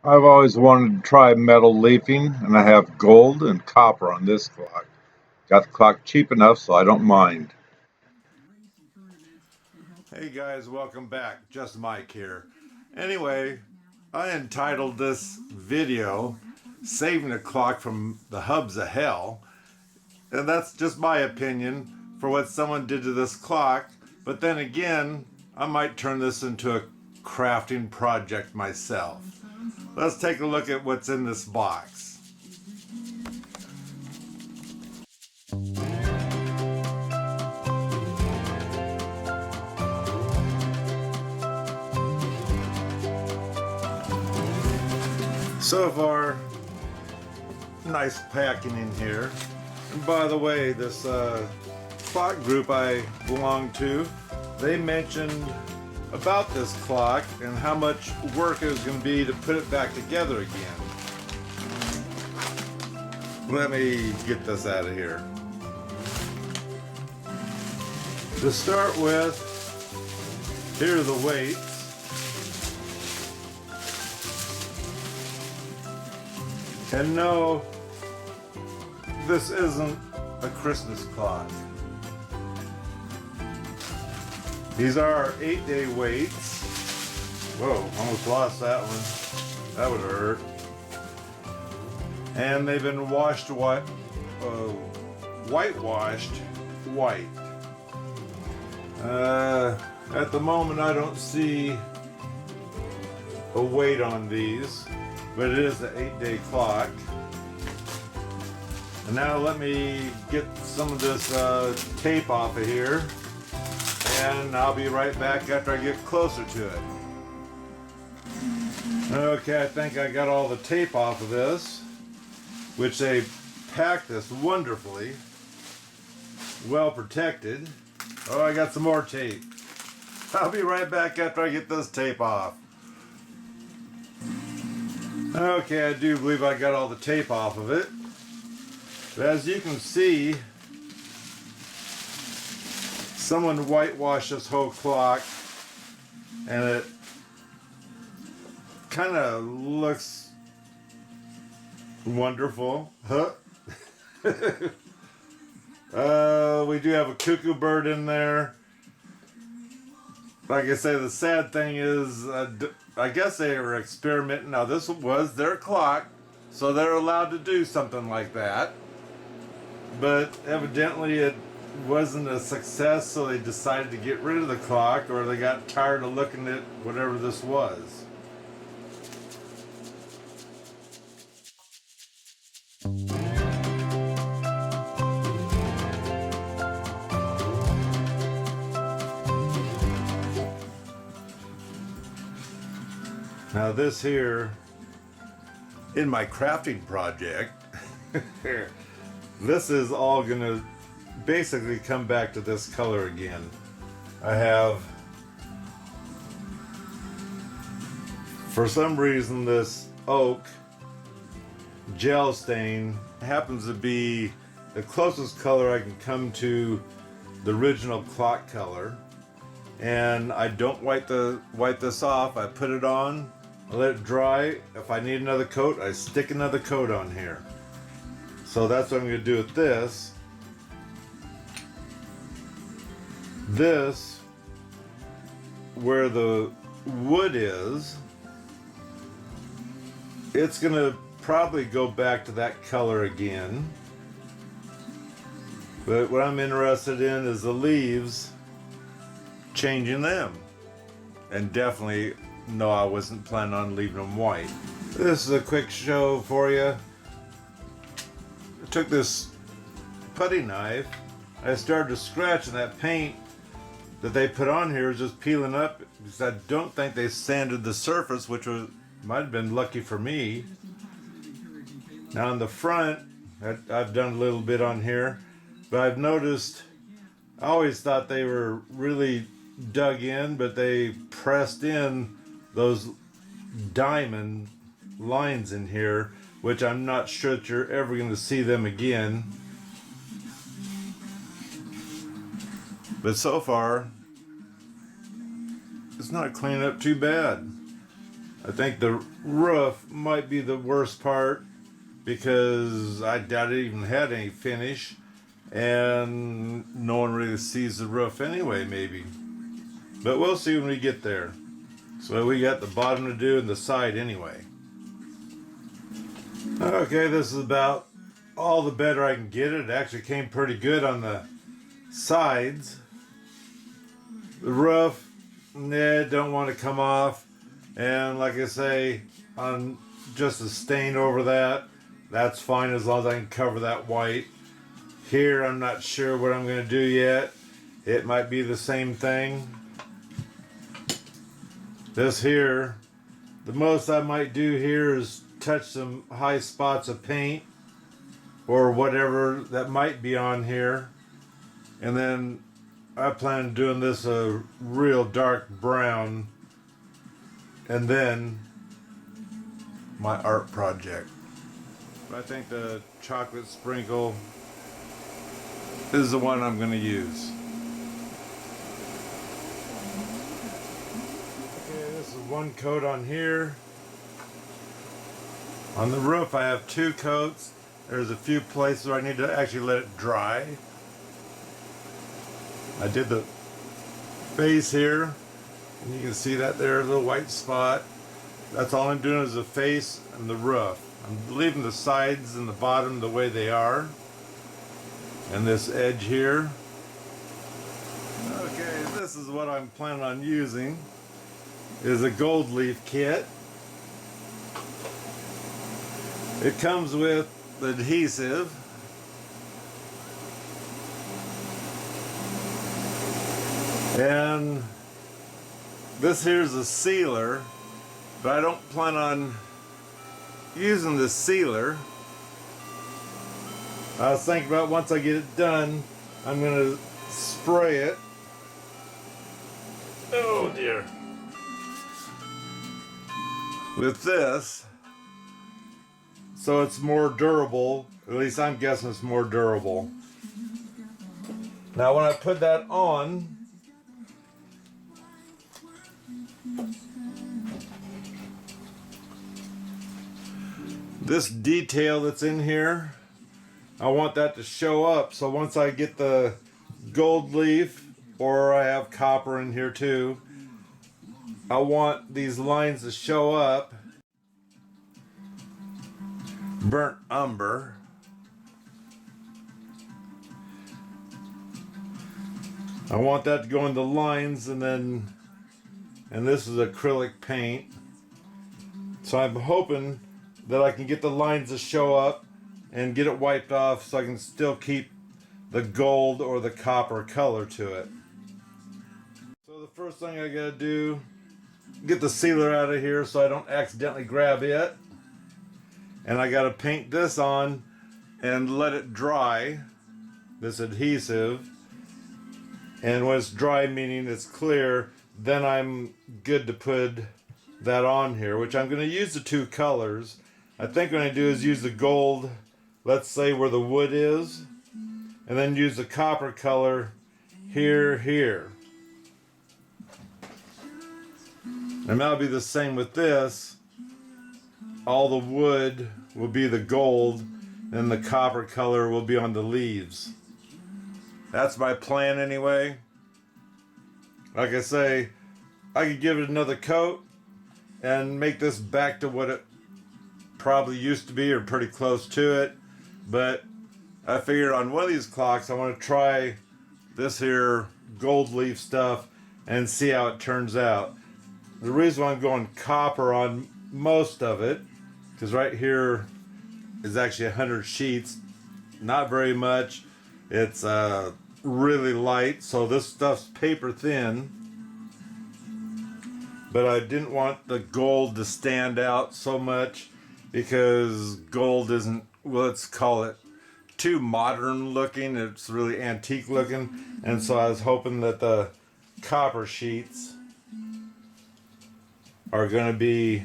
I've always wanted to try metal leafing, and I have gold and copper on this clock. Got the clock cheap enough so I don't mind. Hey guys, welcome back. Just Mike here. Anyway, I entitled this video Saving a Clock from the Hubs of Hell. And that's just my opinion for what someone did to this clock. But then again, I might turn this into a crafting project myself. Let's take a look at what's in this box. So far, nice packing in here. And by the way, this clock group I belong to, they mentioned about this clock and how much work it was going to be to put it back together again. Let me get this out of here. To start with, here are the weights. And no, this isn't a Christmas clock. These are 8-day weights. Whoa, almost lost that one. That would hurt. And they've been whitewashed white. At the moment I don't see a weight on these, but it is an 8-day clock. And now let me get some of this tape off of here, and I'll be right back after I get closer to it. Okay, I think I got all the tape off of this, which they packed this wonderfully, well protected. Oh, I got some more tape. I'll be right back after I get this tape off. Okay, I do believe I got all the tape off of it. But as you can see, someone whitewashed this whole clock, and it kind of looks wonderful. Huh? We do have a cuckoo bird in there. Like I say, the sad thing is, I guess they were experimenting. Now, this was their clock, so they're allowed to do something like that. But evidently it wasn't a success, so they decided to get rid of the clock, or they got tired of looking at whatever this was. Now this here, in my crafting project, this is all gonna basically come back to this color again. I have, for some reason, this oak gel stain happens to be the closest color I can come to the original clock color. And I don't wipe this off. I put it on, I let it dry. If I need another coat, I stick another coat on here. So that's what I'm going to do with this. This, where the wood is, it's going to probably go back to that color again. But what I'm interested in is the leaves, changing them. And definitely, no, I wasn't planning on leaving them white. This is a quick show for you. I took this putty knife, I started to scratch, and that paint that they put on here is just peeling up, because I don't think they sanded the surface, which might have been lucky for me. Now on the front, I've done a little bit on here, but I've noticed, I always thought they were really dug in, but they pressed in those diamond lines in here, which I'm not sure that you're ever going to see them again. But so far, it's not cleaning up too bad. I think the roof might be the worst part because I doubt it even had any finish, and no one really sees the roof anyway, maybe. But we'll see when we get there. So we got the bottom to do and the side anyway. Okay, this is about all the better I can get it. It actually came pretty good on the sides. The roof, don't want to come off. And like I say, on just a stain over that, that's fine as long as I can cover that white. Here, I'm not sure what I'm going to do yet. It might be the same thing. This here, the most I might do here is touch some high spots of paint or whatever that might be on here. And then I plan on doing this a real dark brown, and then my art project. I think the chocolate sprinkle is the one I'm going to use. Okay, this is one coat on here. On the roof I have 2 coats. There's a few places where I need to actually let it dry. I did the face here, and you can see that there, a little white spot. That's all I'm doing is the face and the roof. I'm leaving the sides and the bottom the way they are. And this edge here. Okay, this is what I'm planning on using. Is a gold leaf kit. It comes with adhesive. And this here's a sealer, but I don't plan on using the sealer. I was thinking about once I get it done, I'm going to spray it. Oh dear. With this, so it's more durable. At least I'm guessing it's more durable. Now when I put that on, this detail that's in here, I want that to show up. So once I get the gold leaf, or I have copper in here too, I want these lines to show up. Burnt umber. I want that to go in the lines, and this is acrylic paint. So I'm hoping that I can get the lines to show up and get it wiped off so I can still keep the gold or the copper color to it. So the first thing I gotta do, get the sealer out of here so I don't accidentally grab it. And I gotta paint this on and let it dry, this adhesive. And when it's dry, meaning it's clear, then I'm good to put that on here, which I'm gonna use the 2 colors. I think what I do is use the gold, let's say where the wood is, and then use the copper color here. And that'll be the same with this. All the wood will be the gold, and the copper color will be on the leaves. That's my plan anyway. Like I say, I could give it another coat and make this back to what it probably used to be, or pretty close to it. But I figured on one of these clocks I want to try this here gold leaf stuff and see how it turns out. The reason why I'm going copper on most of it, because right here is actually 100 sheets, not very much. It's really light, so this stuff's paper thin. But I didn't want the gold to stand out so much because gold isn't, well, let's call it too modern looking. It's really antique looking, and so I was hoping that the copper sheets are going to be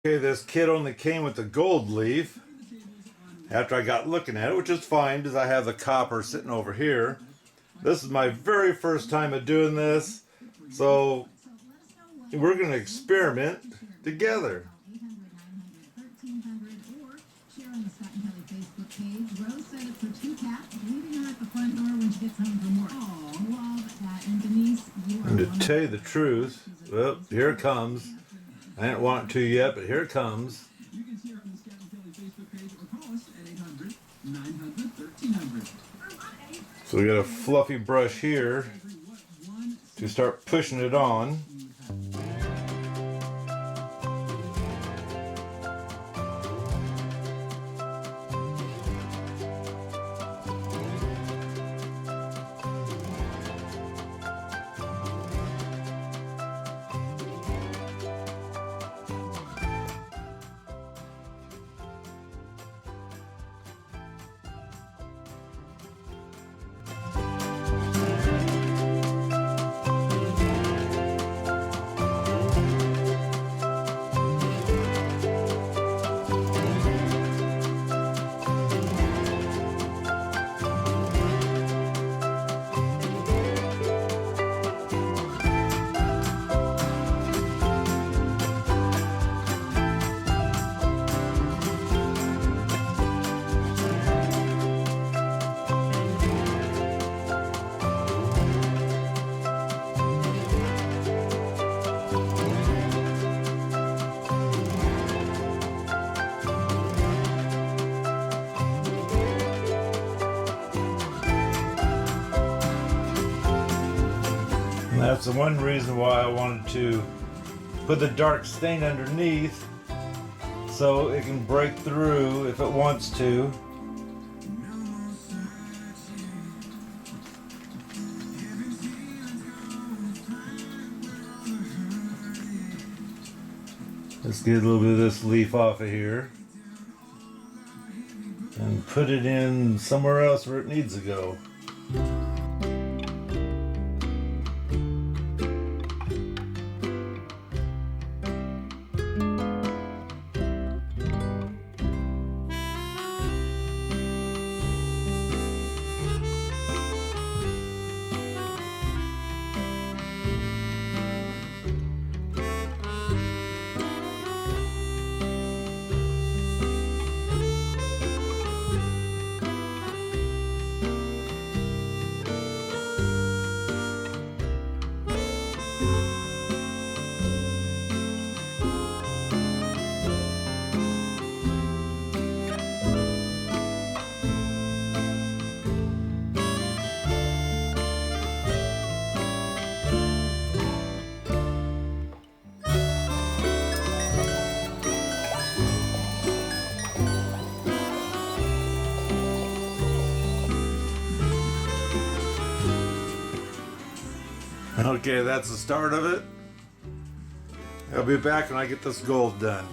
okay. This kit only came with the gold leaf after I got looking at it, which is fine because I have the copper sitting over here. This is my very first time of doing this, so we're going to experiment together. And to tell you the truth, well, here it comes. I didn't want to yet, but here it comes. So we got a fluffy brush here to start pushing it on. And that's the one reason why I wanted to put the dark stain underneath so it can break through if it wants to. Let's get a little bit of this leaf off of here and put it in somewhere else where it needs to go. Okay, that's the start of it. I'll be back when I get this gold done.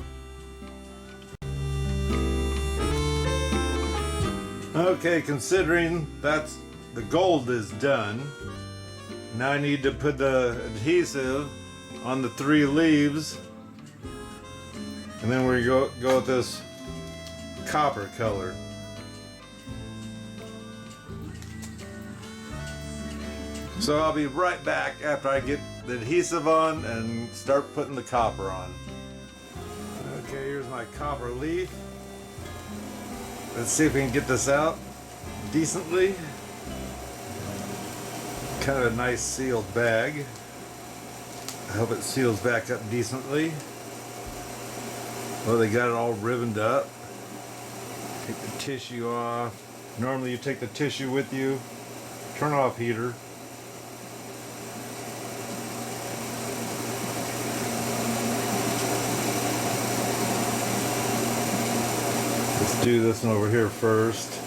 Okay, considering that's the gold is done, now I need to put the adhesive on the 3 leaves, and then we go with this copper color. So I'll be right back after I get the adhesive on and start putting the copper on. Okay, here's my copper leaf. Let's see if we can get this out decently. Kind of a nice sealed bag. I hope it seals back up decently. Well, they got it all ribboned up. Take the tissue off. Normally you take the tissue with you. Turn off heater. Let's do this one over here first.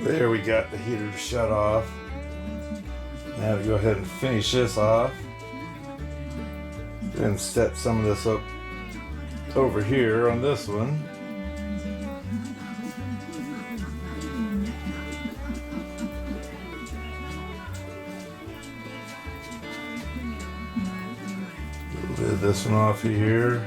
There, we got the heater shut off. Now we go ahead and finish this off and set some of this up over here on this one. this one off of here.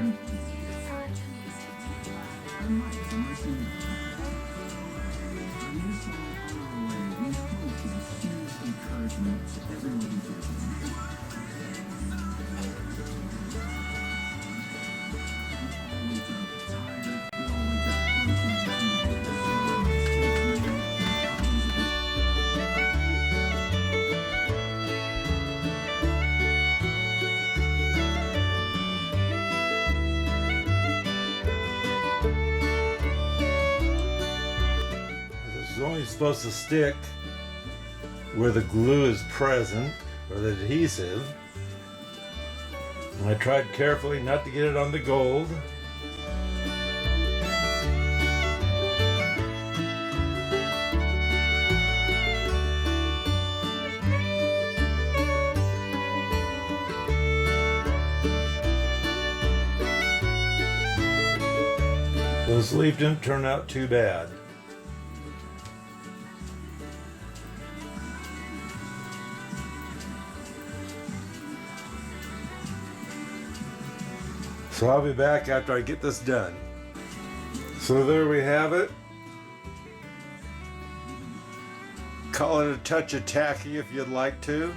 This is only supposed to stick where the glue is present, or the adhesive. And I tried carefully not to get it on the gold. This leaf didn't turn out too bad. So I'll be back after I get this done. So there we have it. Call it a touch of tacky if you'd like to.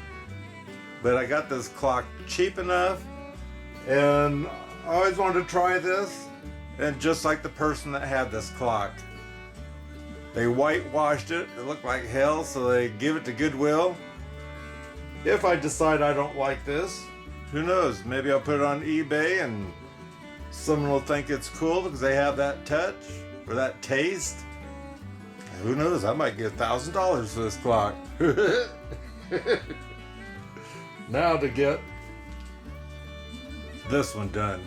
But I got this clock cheap enough, and I always wanted to try this. And just like the person that had this clock, they whitewashed it. It looked like hell, so they give it to Goodwill. If I decide I don't like this, who knows? Maybe I'll put it on eBay and someone will think it's cool because they have that touch or that taste. Who knows? I might get $1,000 for this clock. Now to get this one done.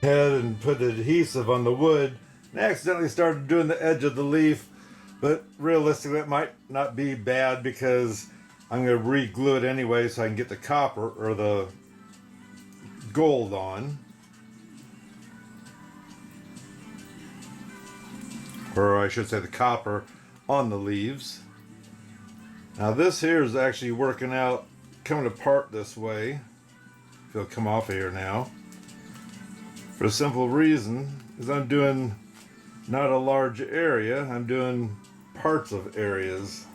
Head and put the adhesive on the wood and accidentally started doing the edge of the leaf, but realistically it might not be bad because I'm going to re-glue it anyway so I can get the copper or the gold on, or I should say the copper on the leaves. Now this here is actually working out, coming apart this way. If it'll come off of here now. For a simple reason, is I'm doing not a large area, I'm doing parts of areas.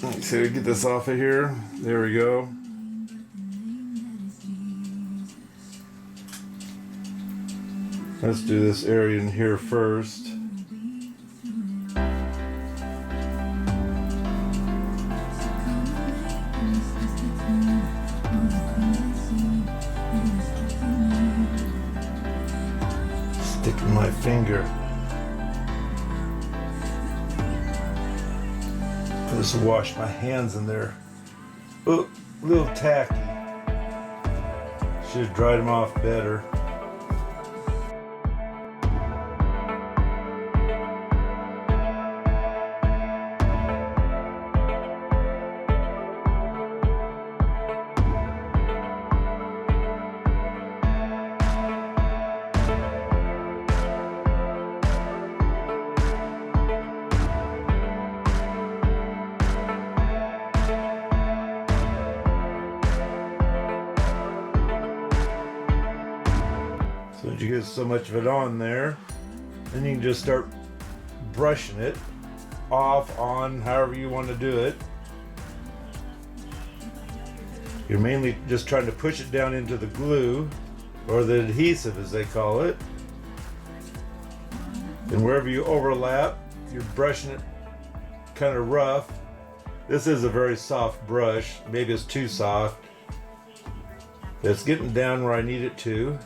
Let's see, get this off of here. There we go. Let's do this area in here first. Sticking my finger. Just wash my hands in there. Oh, a little tacky. Should have dried them off better. So that you get so much of it on there, then you can just start brushing it off, on, however you want to do it. You're mainly just trying to push it down into the glue, or the adhesive as they call it. And wherever you overlap, you're brushing it kind of rough. This is a very soft brush. Maybe it's too soft. It's getting down where I need it to.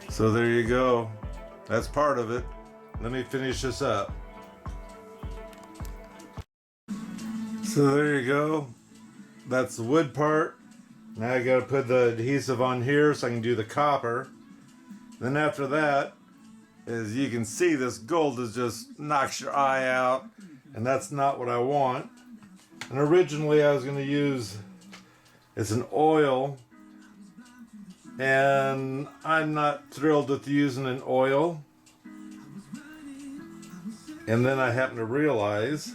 So there you go. That's part of it. Let me finish this up. So there you go. That's the wood part. Now I gotta put the adhesive on here so I can do the copper. Then after that, as you can see, this gold is just knocks your eye out, and that's not what I want. And originally I was gonna use, it's an oil, and I'm not thrilled with using an oil. And then I happened to realize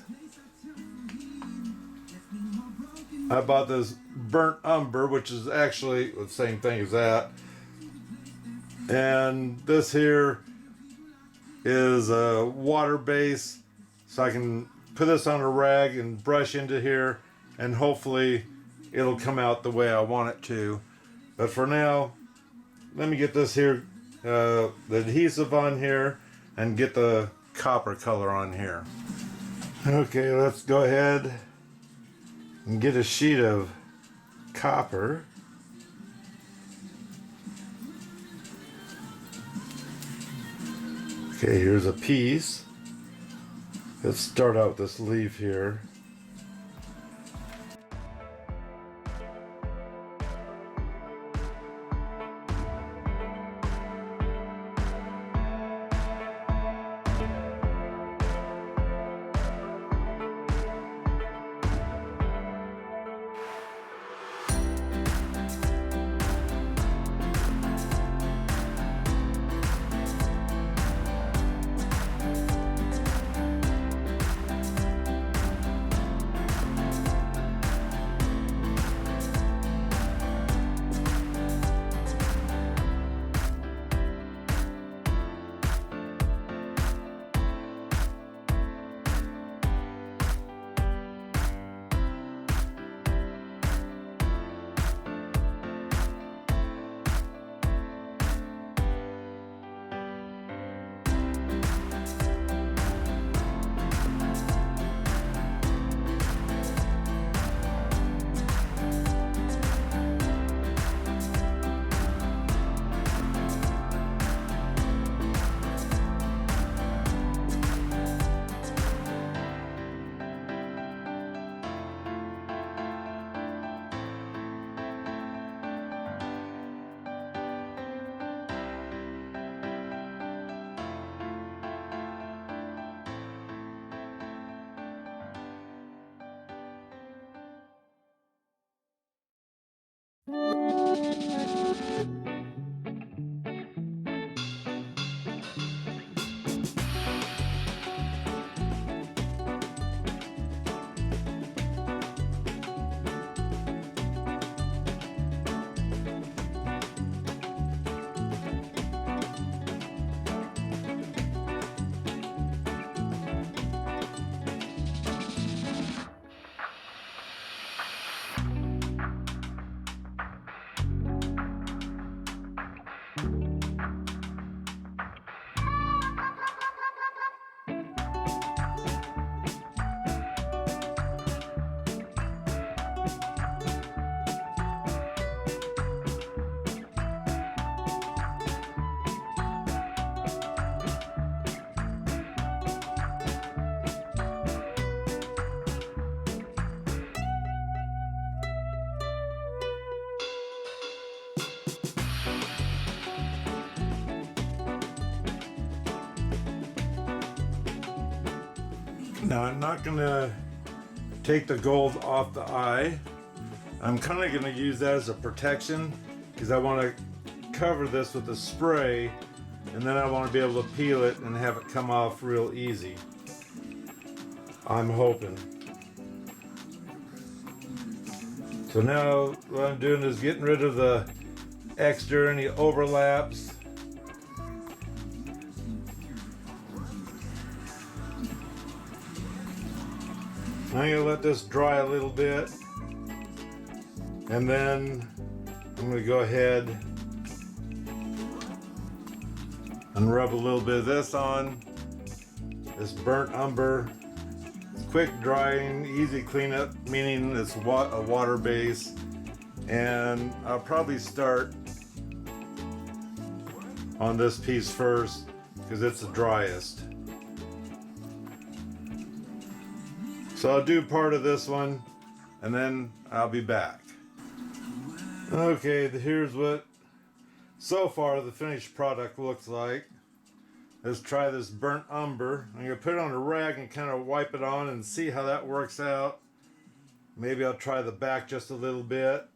I bought this burnt umber, which is actually the same thing as that. And this here is a water base, so I can put this on a rag and brush into here, and hopefully it'll come out the way I want it to. But for now, let me get this here, the adhesive on here, and get the copper color on here. Okay, let's go ahead and get a sheet of copper. Okay, here's a piece. Let's start out with this leaf here. Now I'm not gonna take the gold off the eye. I'm kind of gonna use that as a protection because I want to cover this with a spray, and then I want to be able to peel it and have it come off real easy. I'm hoping. So now what I'm doing is getting rid of the extra, any overlaps. I'm gonna let this dry a little bit, and then I'm gonna go ahead and rub a little bit of this on, this burnt umber. It's quick drying, easy cleanup, meaning it's a water base, and I'll probably start on this piece first because it's the driest. So I'll do part of this one and then I'll be back. Okay, here's what so far the finished product looks like. Let's try this burnt umber. I'm gonna put it on a rag and kind of wipe it on and see how that works out. Maybe I'll try the back just a little bit.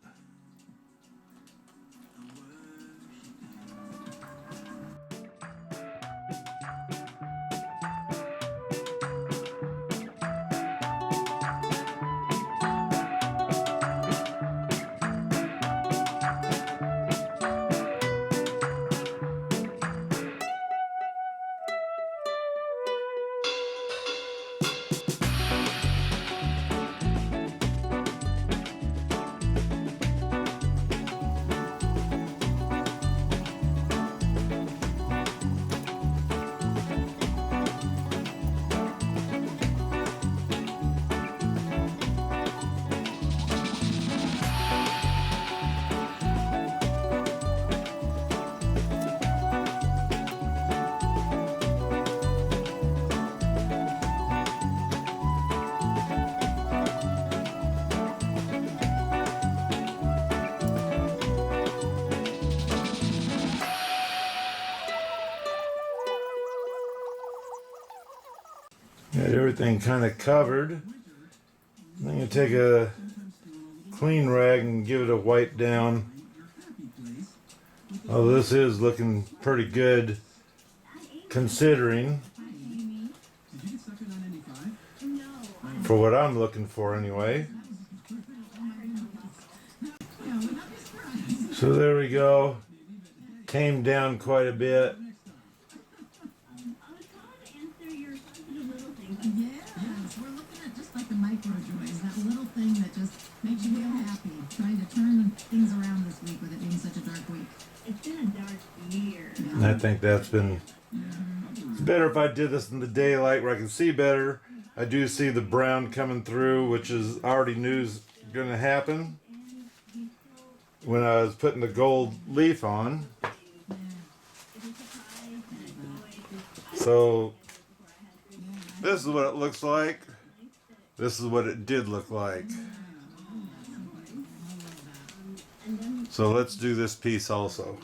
Got everything kind of covered. I'm going to take a clean rag and give it a wipe down. Oh, this is looking pretty good considering, for what I'm looking for anyway. So there we go. Tamed down quite a bit. That little thing that just makes you feel happy. Trying to turn things around this week with it being such a dark week. It's been a dark year. And I think that's been... It's better if I did this in the daylight where I can see better. I do see the brown coming through, which is already news going to happen. When I was putting the gold leaf on. So this is what it looks like. This is what it did look like. So let's do this piece also.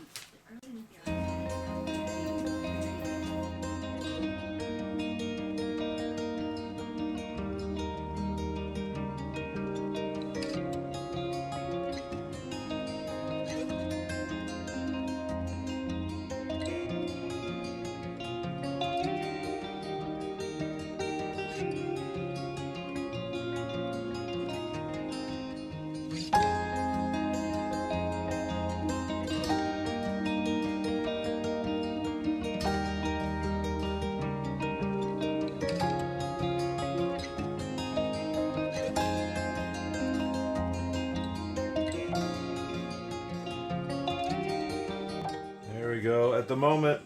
There we go. At the moment,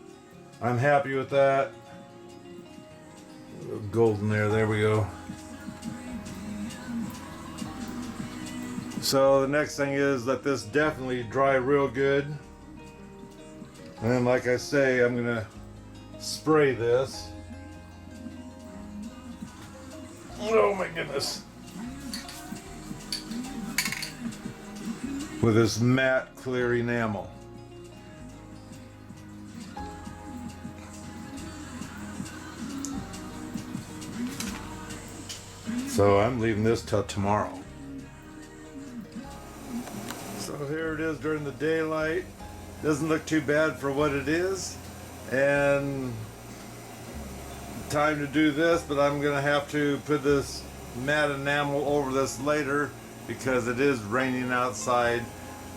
I'm happy with that. A little golden there. There we go. So the next thing is let this definitely dry real good. And then, like I say, I'm gonna spray this. Oh my goodness. With this matte clear enamel. So I'm leaving this till tomorrow. So here it is during the daylight. Doesn't look too bad for what it is. And time to do this, but I'm gonna have to put this matte enamel over this later because it is raining outside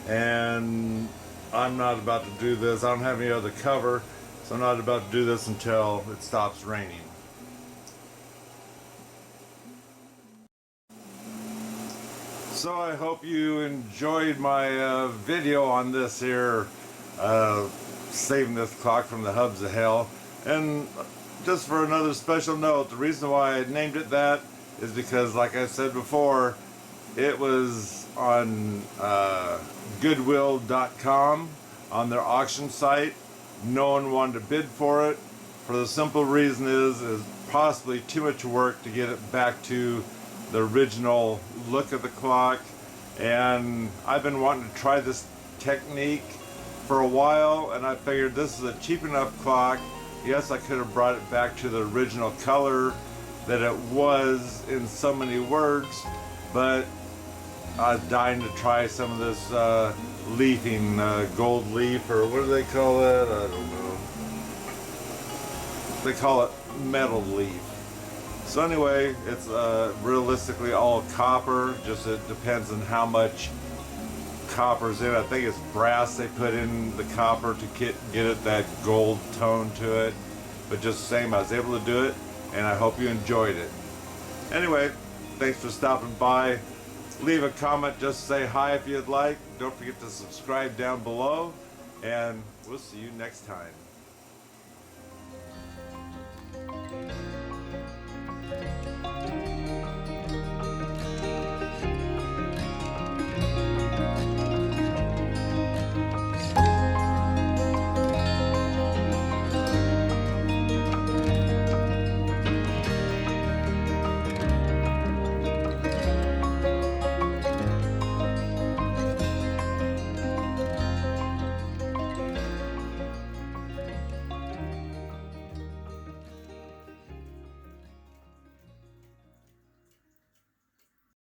and I'm not about to do this. I don't have any other cover, so I'm not about to do this until it stops raining. So I hope you enjoyed my video on this here, saving this clock from the hubs of hell. And just for another special note, the reason why I named it that is because, like I said before, it was on Goodwill.com on their auction site. No one wanted to bid for it. For the simple reason is possibly too much work to get it back to the original look of the clock. And I've been wanting to try this technique for a while, and I figured this is a cheap enough clock. Yes, I could have brought it back to the original color that it was in so many words, but I was dying to try some of this leafing, gold leaf, or what do they call that? I don't know. They call it metal leaf. So anyway, it's realistically all copper, just it depends on how much copper's in it. I think it's brass they put in the copper to get it that gold tone to it. But just the same, I was able to do it, and I hope you enjoyed it. Anyway, thanks for stopping by. Leave a comment, just say hi if you'd like. Don't forget to subscribe down below, and we'll see you next time.